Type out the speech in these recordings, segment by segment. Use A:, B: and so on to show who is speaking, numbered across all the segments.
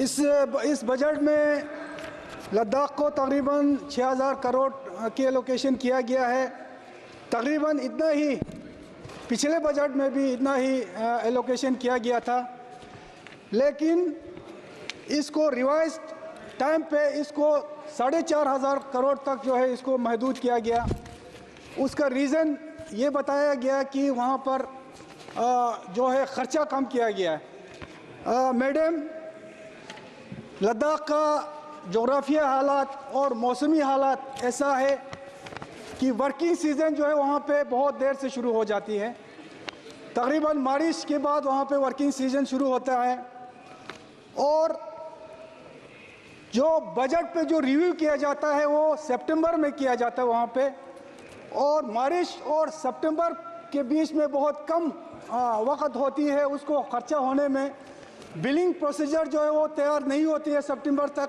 A: इस बजट में लद्दाख को तकरीबन 6000 करोड़ की एलोकेशन किया गया है। तकरीबन इतना ही पिछले बजट में भी इतना ही एलोकेशन किया गया था, लेकिन इसको रिवाइज टाइम पे इसको 4500 करोड़ तक जो है इसको महदूद किया गया। उसका रीज़न ये बताया गया कि वहाँ पर जो है ख़र्चा कम किया गया है। मैडम, लद्दाख का जोग्राफिया हालात और मौसमी हालात ऐसा है कि वर्किंग सीज़न जो है वहाँ पे बहुत देर से शुरू हो जाती है। तकरीबन बारिश के बाद वहाँ पे वर्किंग सीज़न शुरू होता है और जो बजट पे जो रिव्यू किया जाता है वो सितंबर में किया जाता है वहाँ पे, और बारिश और सितंबर के बीच में बहुत कम वक्त होती है उसको खर्चा होने में। बिलिंग प्रोसीजर जो है वो तैयार नहीं होती है सितंबर तक,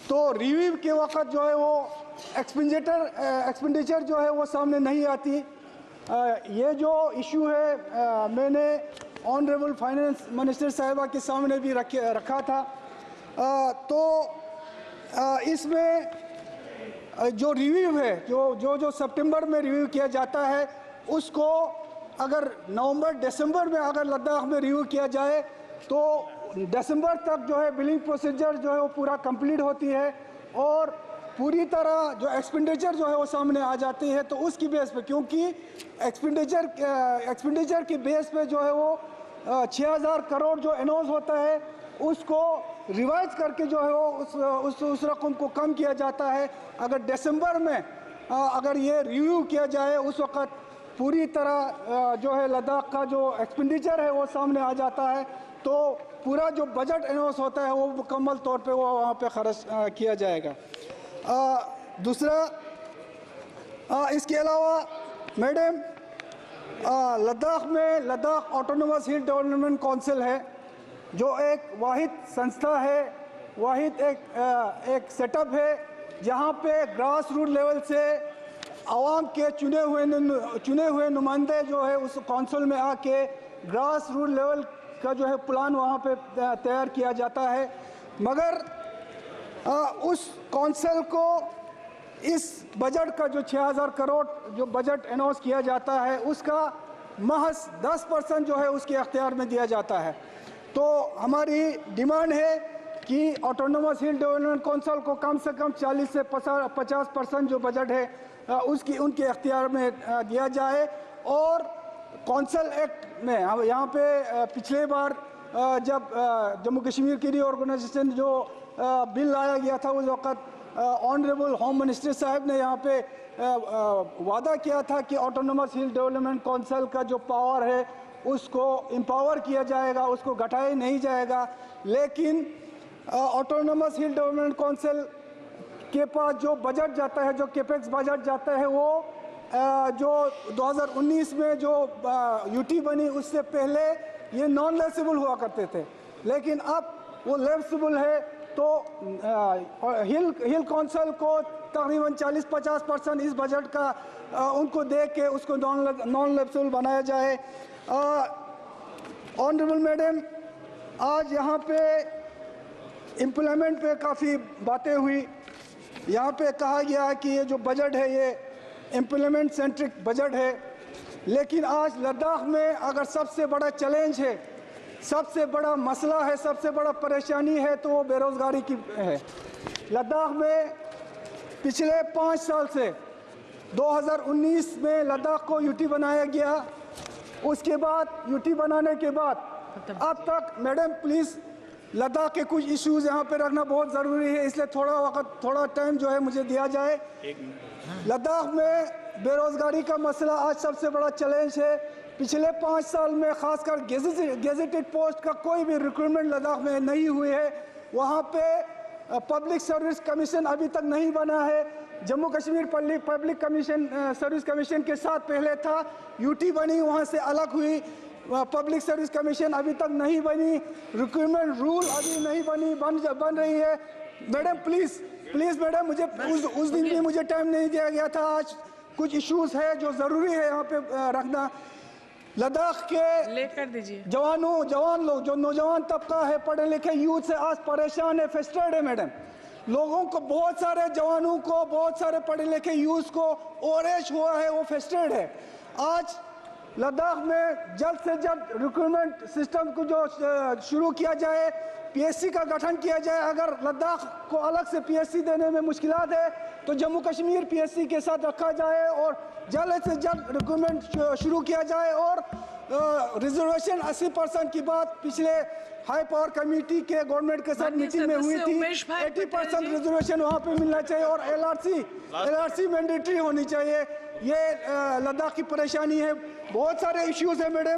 A: तो रिव्यू के वक्त जो है वो एक्सपेंडिचर जो है वो सामने नहीं आती। ये जो इशू है मैंने ऑनरेबल फाइनेंस मिनिस्टर साहिबा के सामने भी रखा था। तो इसमें जो रिव्यू है जो सितंबर में रिव्यू किया जाता है उसको अगर नवंबर दिसंबर में अगर लद्दाख में रिव्यू किया जाए तो दिसंबर तक जो है बिलिंग प्रोसीजर जो है वो पूरा कंप्लीट होती है और पूरी तरह जो एक्सपेंडिचर जो है वो सामने आ जाती है। तो उसकी बेस पे, क्योंकि एक्सपेंडिचर की बेस पे जो है वो 6000 करोड़ जो अनाउंस होता है उसको रिवाइज करके जो है वो उस रकम को कम किया जाता है। अगर दिसंबर में अगर ये रिव्यू किया जाए उस वक़्त पूरी तरह जो है लद्दाख का जो एक्सपेंडिचर है वो सामने आ जाता है, तो पूरा जो बजट अनाउंस होता है वो मुकम्मल तौर पे वो वहाँ पे खर्च किया जाएगा। दूसरा, इसके अलावा मैडम, लद्दाख में लद्दाख ऑटोनोमस हिल डेवलपमेंट काउंसिल है जो एक वाहिद संस्था है, वाहिद एक सेटअप है जहाँ पे ग्रास रूट लेवल से आवाम के चुने हुए नुमाइंदे जो है उस काउंसिल में आके ग्रास रूट लेवल का जो है प्लान वहाँ पे तैयार किया जाता है। मगर उस काउंसिल को इस बजट का जो 6000 करोड़ जो बजट अनाउंस किया जाता है उसका महज 10% जो है उसके अख्तियार में दिया जाता है। तो हमारी डिमांड है कि ऑटोनोमस हिल डेवलपमेंट काउंसिल को कम से कम 40 से 50% जो बजट है उसकी उनके अख्तियार में दिया जाए। और काउंसिल एक्ट में यहाँ पे पिछले बार जब जम्मू कश्मीर की रीऑर्गेनाइजेशन जो बिल लाया गया था उस वक़्त ऑनरेबल होम मिनिस्टर साहब ने यहाँ पे वादा किया था कि ऑटोनोमस हिल डेवलपमेंट काउंसिल का जो पावर है उसको एम्पावर किया जाएगा, उसको घटाया नहीं जाएगा। लेकिन ऑटोनोमस हिल डेवलपमेंट काउंसिल के पास जो बजट जाता है, जो कैपेक्स बजट जाता है, वो जो 2019 में जो यूटी बनी उससे पहले ये नॉन लेसेबल हुआ करते थे, लेकिन अब वो लेसेबल है। तो हिल काउंसिल को तकरीबन 40-50% इस बजट का उनको दे के उसको नॉन लेसेबल बनाया जाए। ऑनरेबल मैडम, आज यहाँ पे एम्प्लॉयमेंट पे काफ़ी बातें हुई। यहाँ पे कहा गया कि ये जो बजट है ये एम्प्लॉयमेंट सेंट्रिक बजट है, लेकिन आज लद्दाख में अगर सबसे बड़ा चैलेंज है, सबसे बड़ा मसला है, सबसे बड़ा परेशानी है तो वो बेरोज़गारी की है। लद्दाख में पिछले 5 साल से 2019 में लद्दाख को यूटी बनाया गया, उसके बाद यूटी बनाने के बाद अब तक मैडम प्लीज़ लद्दाख के कुछ इश्यूज़ यहाँ पे रखना बहुत ज़रूरी है, इसलिए थोड़ा टाइम जो है मुझे दिया जाए। लद्दाख में बेरोज़गारी का मसला आज सबसे बड़ा चैलेंज है। पिछले 5 साल में ख़ासकर गेजेटेड पोस्ट का कोई भी रिक्रूटमेंट लद्दाख में नहीं हुई है। वहाँ पे पब्लिक सर्विस कमीशन अभी तक नहीं बना है। Jammu Kashmir public commission service commission के साथ पहले था, यूटी बनी, वहाँ से अलग हुई। पब्लिक सर्विस कमीशन अभी तक नहीं बनी, रिक्रूटमेंट रूल अभी नहीं बन रही है। मैडम प्लीज़ मैडम, मुझे उस दिन भी मुझे टाइम नहीं दिया गया था। आज कुछ इश्यूज़ है जो ज़रूरी है यहाँ पे रखना। लद्दाख के
B: लेकर दीजिए।
A: जवान लोग जो नौजवान तबका है, पढ़े लिखे यूथ से आज परेशान है, फ्रस्ट्रेटेड है मैडम। लोगों को, बहुत सारे जवानों को, बहुत सारे पढ़े लिखे यूथ को ओवरएज हुआ है, वो फ्रस्ट्रेटेड है। आज लद्दाख में जल्द से जल्द रिक्रूटमेंट सिस्टम को जो शुरू किया जाए, पीएससी का गठन किया जाए। अगर लद्दाख को अलग से पीएससी देने में मुश्किलात है तो जम्मू कश्मीर पीएससी के साथ रखा जाए और जल्द से जल्द रिक्रूटमेंट शुरू किया जाए। और रिजर्वेशन 80% की बात पिछले हाई पावर कमेटी के गवर्नमेंट के साथ मीटिंग में हुई थी। 80% रिजर्वेशन वहाँ पे मिलना चाहिए और एलआरसी मैंडेटरी होनी चाहिए। ये लद्दाख की परेशानी है, बहुत सारे इश्यूज है मैडम।